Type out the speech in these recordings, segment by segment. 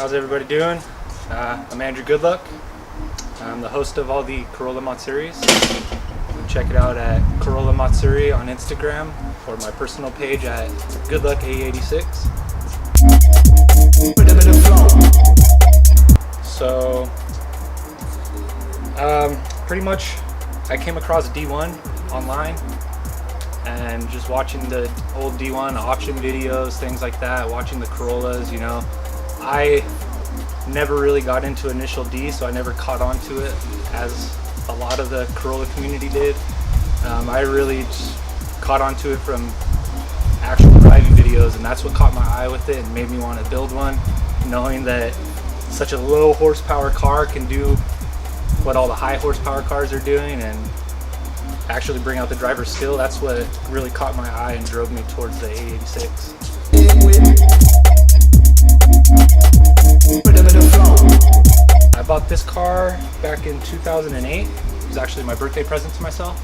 How's everybody doing? I'm Andrew GoodLuck. I'm the host of all the Corolla Matsuris. Check it out at Corolla Matsuri on Instagram or my personal page at GoodLuckAE86. So, pretty much I came across D1 online and just watching the old D1 auction videos, things like that, watching the Corollas, you know. I never really got into initial D, so I never caught on to it as a lot of the Corolla community did. I really just caught on to it from actual driving videos, and that's what caught my eye with it and made me want to build one, knowing that such a low horsepower car can do what all the high horsepower cars are doing and actually bring out the driver's skill. That's what really caught my eye and drove me towards the A86. I bought this car back in 2008. It was actually my birthday present to myself.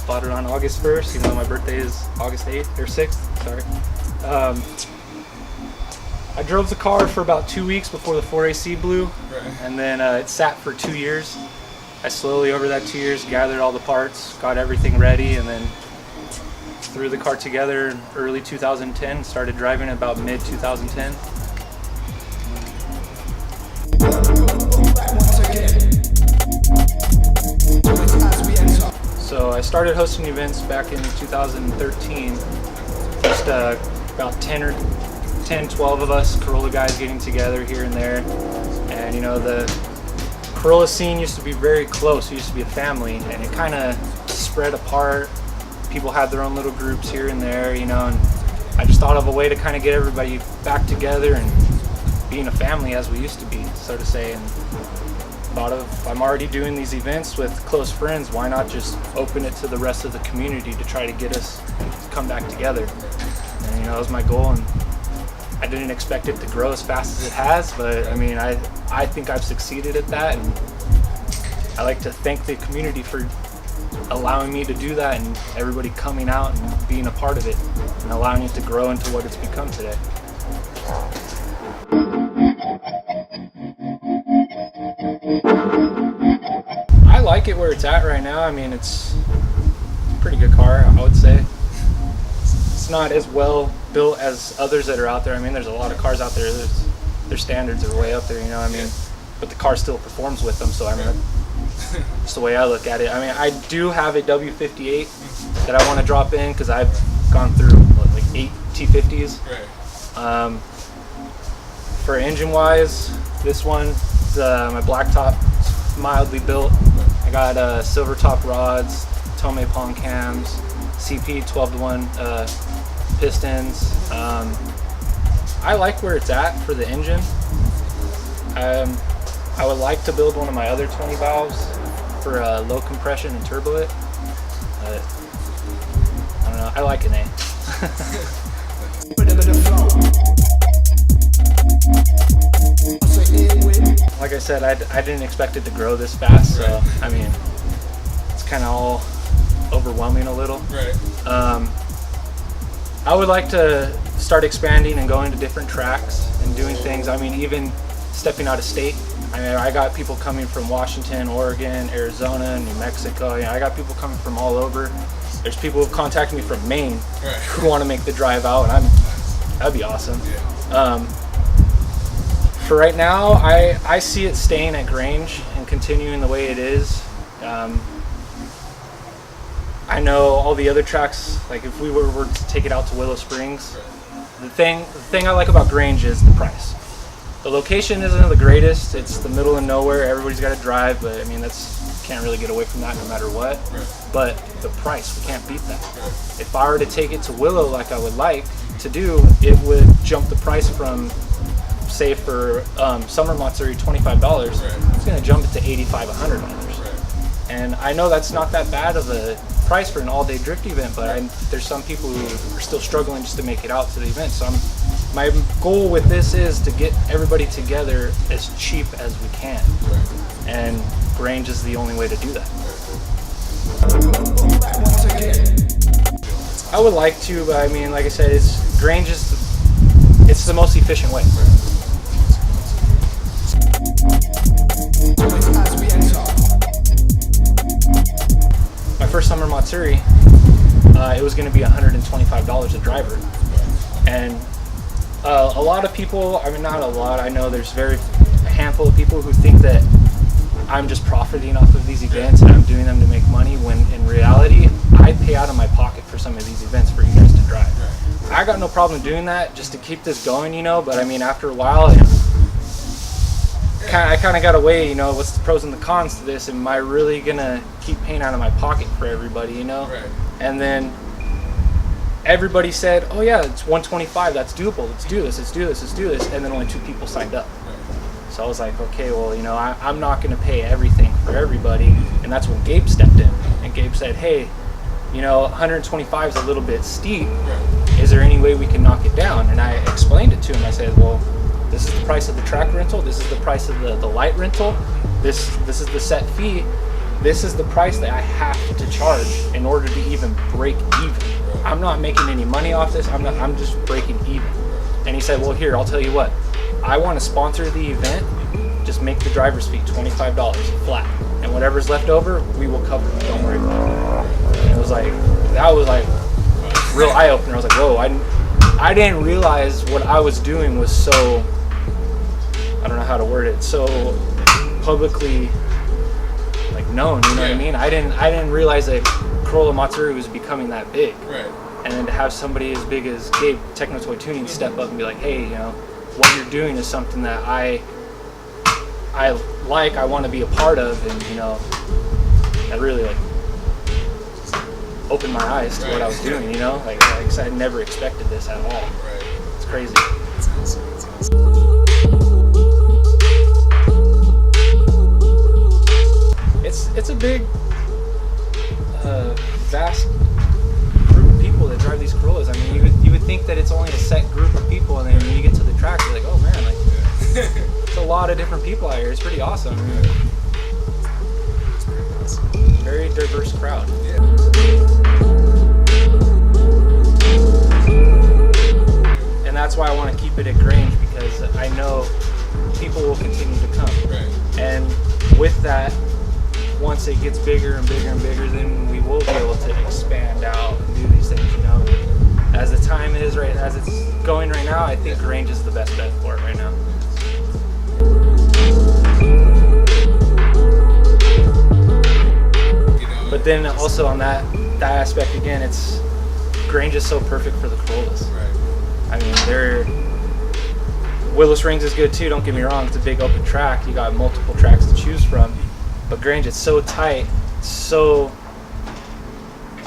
Bought it on August 1st, even though my birthday is August 8th, or 6th, sorry. I drove the car for about 2 weeks before the 4AC blew, and then it sat for 2 years. I slowly, over that 2 years, gathered all the parts, got everything ready, and then threw the car together in early 2010, started driving about mid-2010. So I started hosting events back in 2013, just about 10, 12 of us Corolla guys getting together here and there. And you know, the Corolla scene used to be very close, it used to be a family, and it kind of spread apart. People had their own little groups here and there, you know, and I just thought of a way to kind of get everybody back together and being a family as we used to be, so to say. And thought of, I'm already doing these events with close friends, why not just open it to the rest of the community to try to get us to come back together. And you know, that was my goal, and I didn't expect it to grow as fast as it has, but I mean, I think I've succeeded at that, and I like to thank the community for allowing me to do that and everybody coming out and being a part of it and allowing it to grow into what it's become today. I like it where it's at right now. I mean, it's a pretty good car, I would say. It's not as well built as others that are out there. I mean, there's a lot of cars out there, their standards are way up there, you know what I mean? But the car still performs with them, so I mean, that's the way I look at it. I mean, I do have a W58 that I want to drop in because I've gone through like 8 T50s. For engine-wise, this one, my blacktop, mildly built. I got silver top rods, Tomei Pong cams, CP 12-to-1 pistons. I like where it's at for the engine. I would like to build one of my other 20 valves for low compression and turbo it. I don't know, I like an A. Like I said, I didn't expect it to grow this fast, so I mean, it's kind of all overwhelming a little. I would like to start expanding and going to different tracks and doing things. I mean, even stepping out of state. I mean, I got people coming from Washington, Oregon, Arizona, New Mexico. You know, I got people coming from all over. There's people who've contacted me from Maine who want to make the drive out, and that'd be awesome. For right now, I see it staying at Grange and continuing the way it is. I know all the other tracks, like if we were to take it out to Willow Springs, the thing I like about Grange is the price. The location isn't the greatest, it's the middle of nowhere, everybody's got to drive, but I mean, can't really get away from that no matter what. But the price, we can't beat that. If I were to take it to Willow like I would like to do, it would jump the price from, say for summer Matsuri $25, it's going to jump it to $85, $100. And I know that's not that bad of a price for an all-day drift event, but there's some people who are still struggling just to make it out to the event. So my goal with this is to get everybody together as cheap as we can, and Grange is the only way to do that. I would like to, but I mean, like I said, Grange is it's the most efficient way. My first summer Matsuri, it was going to be $125 a driver, and a lot of people, I mean not a lot, I know there's a handful of people who think that I'm just profiting off of these events and I'm doing them to make money, when in reality I pay out of my pocket for some of these events for you guys to drive. I got no problem doing that just to keep this going, you know, but I mean after a while I kind of got to weigh, you know, what's the pros and the cons to this. Am I really gonna keep paying out of my pocket for everybody, you know? And then everybody said, oh yeah, it's 125, that's doable, let's do this, let's do this, let's do this, and then only 2 people signed up. So I was like, okay, well, you know, I'm not going to pay everything for everybody, and that's when Gabe stepped in, and Gabe said, hey, you know, 125 is a little bit steep, is there any way we can knock it down? And I explained it to him. I said, well, this is the price of the track rental, this is the price of the light rental, this is the set fee, this is the price that I have to charge in order to even break even. I'm not making any money off this, I'm just breaking even. And he said, well, here, I'll tell you what, I want to sponsor the event, just make the driver's fee $25 flat, and whatever's left over, we will cover it, don't worry about it. And it was like, that was like real eye-opener. I was like, whoa, I didn't realize what I was doing was so, I don't know how to word it, so publicly like known, you know what I mean? I didn't realize that Corolla Matsuri was becoming that big. And then to have somebody as big as Gabe, Techno Toy Tuning, step up and be like, hey, you know, what you're doing is something that I want to be a part of, and you know, that really like opened my eyes to what I was doing, you know, like I never expected this at all. It's crazy. It's awesome. It's awesome. It's a big, vast group of people that drive these Corollas. I mean, you would think that it's only a set group of people, and then when you get to the track, you're like, oh man, like it's a lot of different people out here. It's pretty awesome. It's pretty awesome. Very diverse crowd. And that's why I want to keep it at Grange, because I know people will continue to come. And with that, once it gets bigger and bigger and bigger, then we will be able to expand out and do these things, you know. As the time is right, as it's going right now, I think Grange is the best bet for it right now. But then also on that aspect again, it's Grange is so perfect for the Corollas. I mean, Willow Springs is good too, don't get me wrong, it's a big open track, you got multiple tracks to choose from. But Grange, it's so tight, so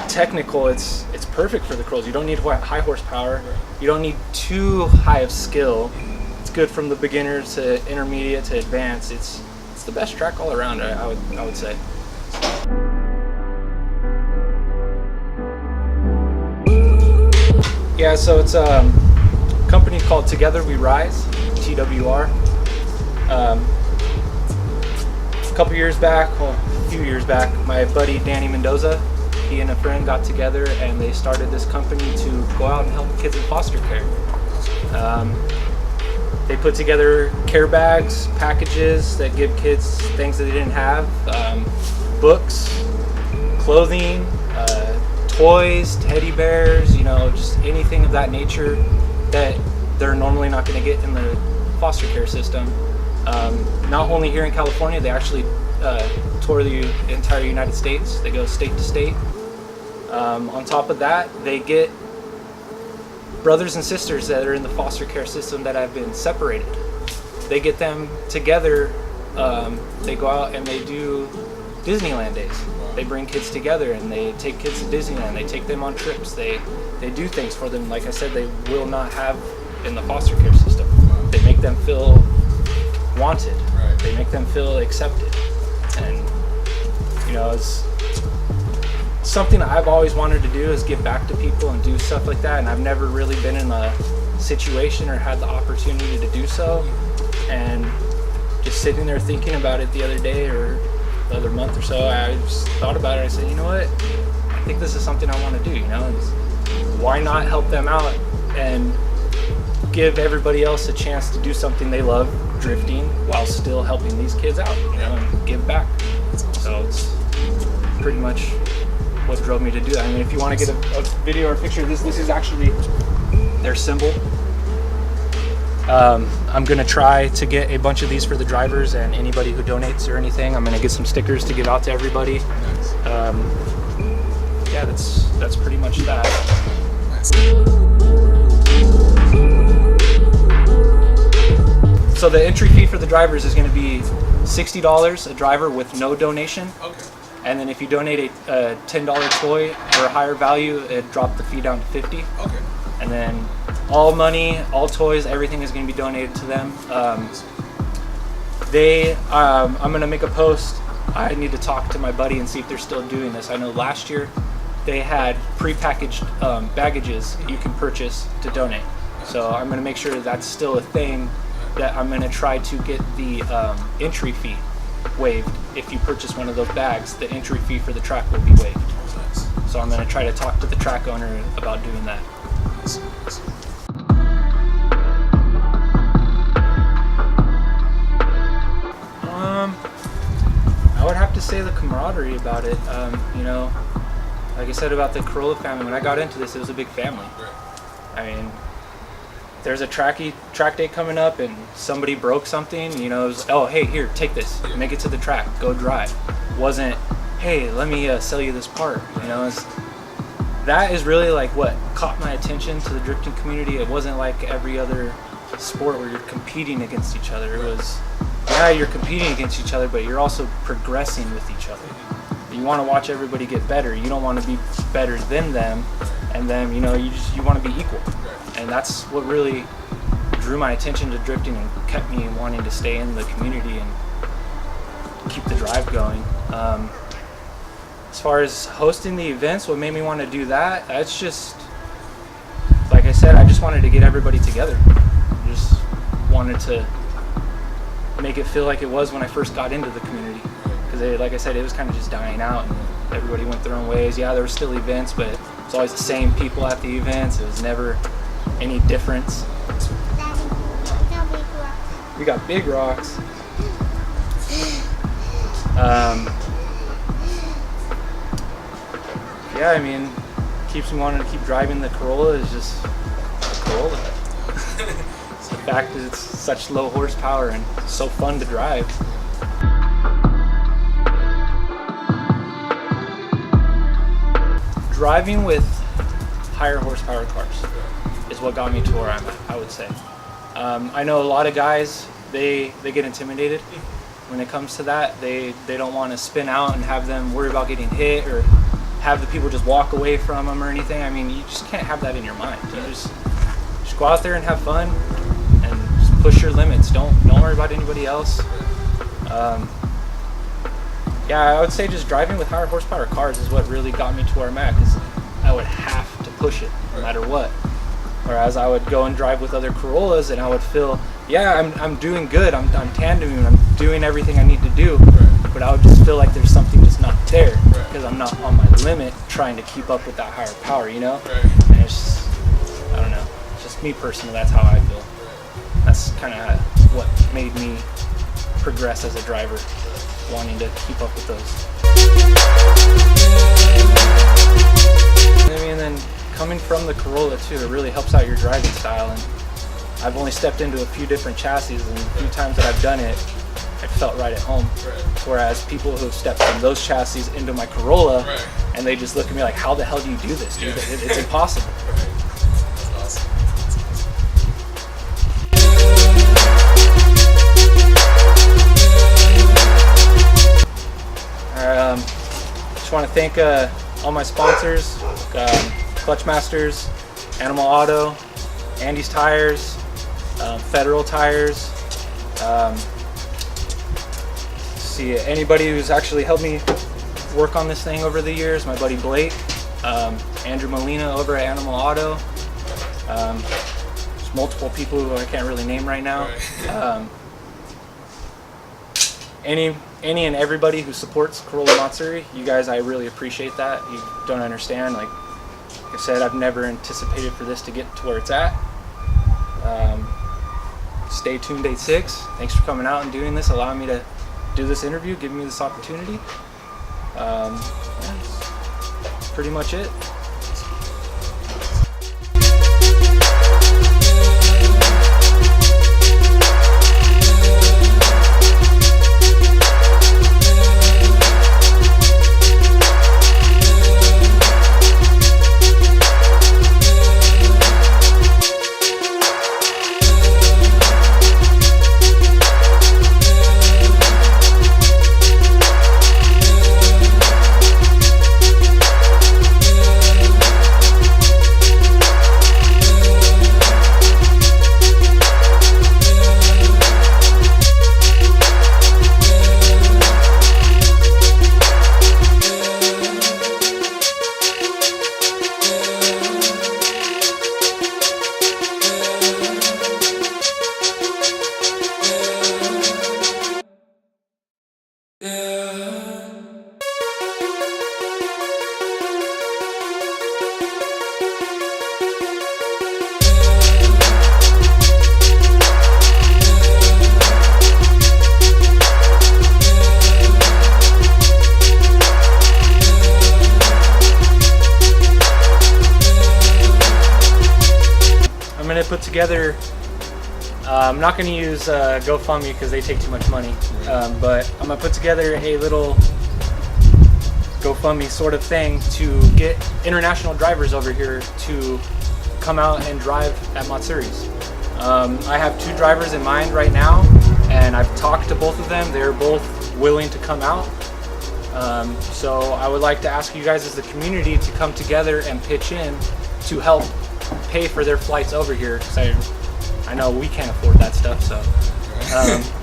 technical, it's perfect for the Corollas. You don't need high horsepower, you don't need too high of skill. It's good from the beginner to intermediate to advanced. It's the best track all around, I would say. Yeah, so it's a company called Together We Rise, TWR. A couple years back, well, a few years back, my buddy Danny Mendoza, he and a friend got together and they started this company to go out and help kids in foster care. They put together care bags, packages that give kids things that they didn't have, books, clothing, toys, teddy bears, you know, just anything of that nature that they're normally not going to get in the foster care system. Not only here in California, they actually tour the entire United States. They go state to state. On top of that, they get brothers and sisters that are in the foster care system that have been separated. They get them together. They go out and they do Disneyland days. They bring kids together and they take kids to Disneyland. They take them on trips. They do things for them, like I said, they will not have in the foster care system. They make them feel wanted. They make them feel accepted. And you know, it's something I've always wanted to do, is give back to people and do stuff like that, and I've never really been in a situation or had the opportunity to do so. And just sitting there thinking about it the other day or the other month or so, I just thought about it. I said, you know what, I think this is something I want to do, you know. Why not help them out and give everybody else a chance to do something they love, drifting, while still helping these kids out, you know, and give back. So it's pretty much what drove me to do that. I mean, if you want to get a video or a picture of this, this is actually their symbol. I'm gonna try to get a bunch of these for the drivers and anybody who donates or anything. I'm gonna get some stickers to give out to everybody. Yeah, that's pretty much that. So the entry fee for the drivers is going to be $60 a driver with no donation. Okay. And then if you donate a $10 toy or a higher value, it dropped the fee down to $50. Okay. And then all money, all toys, everything is going to be donated to them. I'm going to make a post. I need to talk to my buddy and see if they're still doing this. I know last year they had pre-packaged baggages you can purchase to donate. So I'm going to make sure that's still a thing, that I'm going to try to get the entry fee waived. If you purchase one of those bags, the entry fee for the track will be waived. So I'm going to try to talk to the track owner about doing that. I would have to say the camaraderie about it. You know, like I said about the Corolla family, when I got into this, it was a big family. I mean, there's a track day coming up and somebody broke something, you know, it was, oh, hey, here, take this, make it to the track, go drive. Wasn't, hey, let me sell you this part, you know. That is really like what caught my attention to the drifting community. It wasn't like every other sport where you're competing against each other. It was, yeah, you're competing against each other, but you're also progressing with each other. You want to watch everybody get better. You don't want to be better than them, and then, you know, you want to be equal. And that's what really drew my attention to drifting and kept me wanting to stay in the community and keep the drive going. As far as hosting the events, what made me want to do that, that's just, like I said, I just wanted to get everybody together. Just wanted to make it feel like it was when I first got into the community. Because like I said, it was kind of just dying out and everybody went their own ways. Yeah, there were still events, but it's always the same people at the events. It was never any difference. We got big rocks. Yeah, I mean, keeps me wanting to keep driving the Corolla is just the Corolla. The fact that it's such low horsepower and so fun to drive. Driving with higher horsepower cars is what got me to where I'm at, I would say. I know a lot of guys, they get intimidated when it comes to that. They don't want to spin out and have them worry about getting hit or have the people just walk away from them or anything. I mean, you just can't have that in your mind. You just go out there and have fun and just push your limits. Don't worry about anybody else. Yeah, I would say just driving with higher horsepower cars is what really got me to where I'm at, because I would have to push it no matter what. Whereas I would go and drive with other Corollas and I would feel, yeah, I'm doing good, I'm tandeming, I'm doing everything I need to do, but I would just feel like there's something just not there, because I'm not on my limit trying to keep up with that higher power, you know? And it's just, I don't know, it's just me personally, that's how I feel. That's kind of what made me progress as a driver, wanting to keep up with those. I mean, and then coming from the Corolla too, it really helps out your driving style. And I've only stepped into a few different chassis, and the few times that I've done it, I felt right at home. Whereas people who've stepped from those chassis into my Corolla, and they just look at me like, how the hell do you do this, dude? It's impossible. Just want to thank all my sponsors, Clutch Masters, Animal Auto, Andy's Tires, Federal Tires. See, anybody who's actually helped me work on this thing over the years, my buddy Blake, Andrew Molina over at Animal Auto. There's multiple people who I can't really name right now. Any and everybody who supports Corolla Matsuri, you guys, I really appreciate that. You don't understand. Like I said, I've never anticipated for this to get to where it's at. STAYTUND86. Thanks for coming out and doing this, allowing me to do this interview, giving me this opportunity. Yeah, that's pretty much it. I'm gonna put together, I'm not gonna use GoFundMe because they take too much money, but I'm gonna put together a little GoFundMe sort of thing to get international drivers over here to come out and drive at Matsuri's. I have 2 drivers in mind right now, and I've talked to both of them. They're both willing to come out. So I would like to ask you guys as the community to come together and pitch in to help pay for their flights over here. I know we can't afford that stuff, so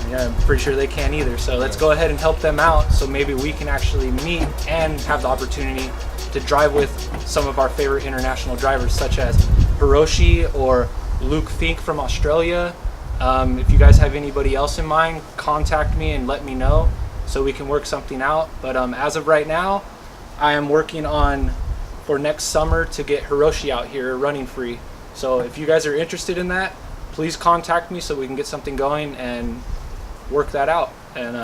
yeah, I'm pretty sure they can't either. So let's go ahead and help them out, so maybe we can actually meet and have the opportunity to drive with some of our favorite international drivers, such as Hiroshi or Luke Fink from Australia. If you guys have anybody else in mind, contact me and let me know so we can work something out. But as of right now, I am working on for next summer to get Hiroshi out here running free. So if you guys are interested in that, please contact me so we can get something going and work that out. And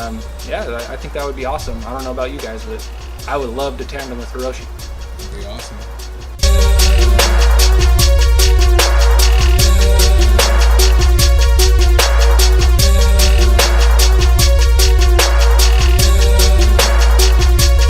yeah, I think that would be awesome. I don't know about you guys, but I would love to tandem with Hiroshi. That'd be awesome.